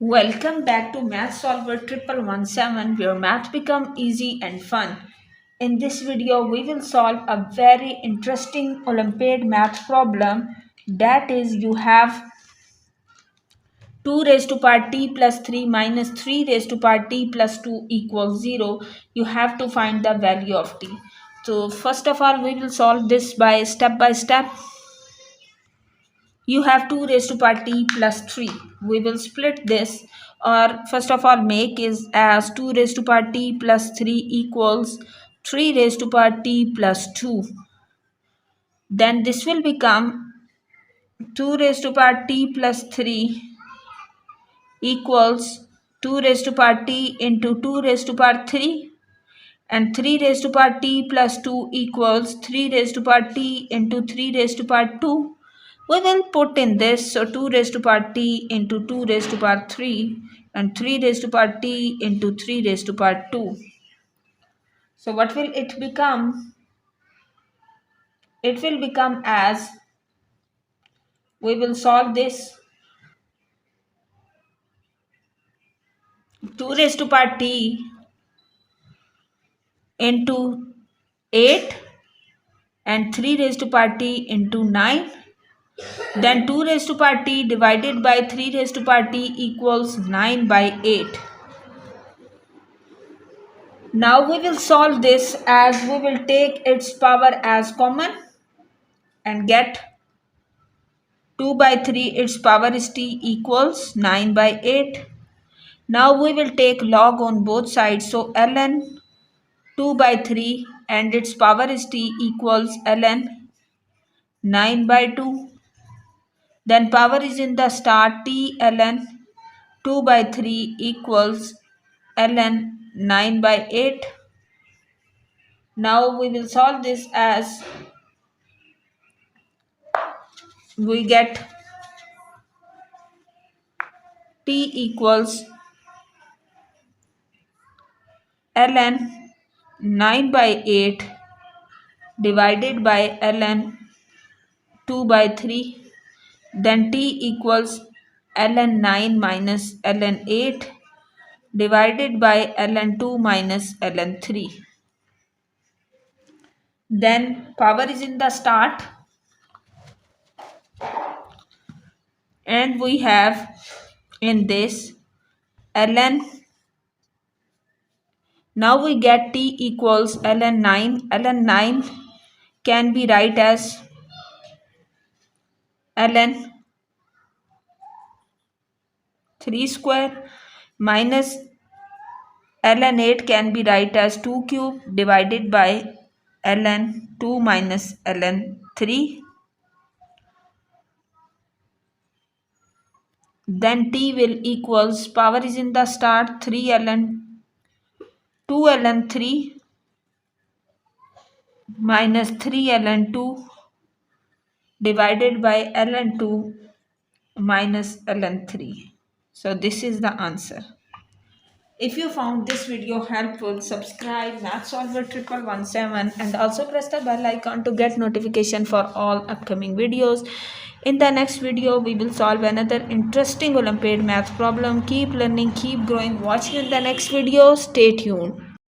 Welcome back to Math Solver 1117 where math become easy and fun. In this video we will solve a very interesting Olympiad math problem, that is you have 2 raised to power t plus 3 minus 3 raised to power t plus 2 equals 0. You have to find the value of t. So first of all we will solve this by step. You have 2 raised to power t plus 3. We will split this, or first of all make is as 2 raised to power t plus 3 equals 3 raised to power t plus 2. Then this will become 2 raised to power t plus 3 equals 2 raised to power t into 2 raised to power 3, and 3 raised to power t plus 2 equals 3 raised to power t into 3 raised to power 2. We will put in this, so 2 raised to power t into 2 raised to power 3 and 3 raised to power t into 3 raised to power 2. So what will it become? It will become as, we will solve this, 2 raised to power t into 8 and 3 raised to power t into 9. Then 2 raised to power t divided by 3 raised to power t equals 9 by 8. Now we will solve this as we will take its power as common and get 2 by 3, its power is t equals 9 by 8. Now we will take log on both sides, so ln 2 by 3 and its power is t equals ln 9 by 2. Then power is in the start, t ln 2 by 3 equals ln 9 by 8. Now we will solve this as we get t equals ln 9 by 8 divided by ln 2 by 3. Then t equals ln 9 minus ln 8 divided by ln 2 minus ln 3. Then power is in the start and we have in this ln. Now we get t equals ln 9. Ln 9 can be write as ln 3 square minus ln 8 can be write as 2 cube divided by ln 2 minus ln 3. Then t will equals, power is in the start, 3 ln 2 ln 3 minus 3 ln 2 divided by ln 2 minus ln 3. So this is the answer. If you found this video helpful, subscribe Math Solver 1117 and also press the bell icon to get notification for all upcoming videos. In the next video, we will solve another interesting Olympiad math problem. Keep learning, keep growing. Watch you in the next video. Stay tuned.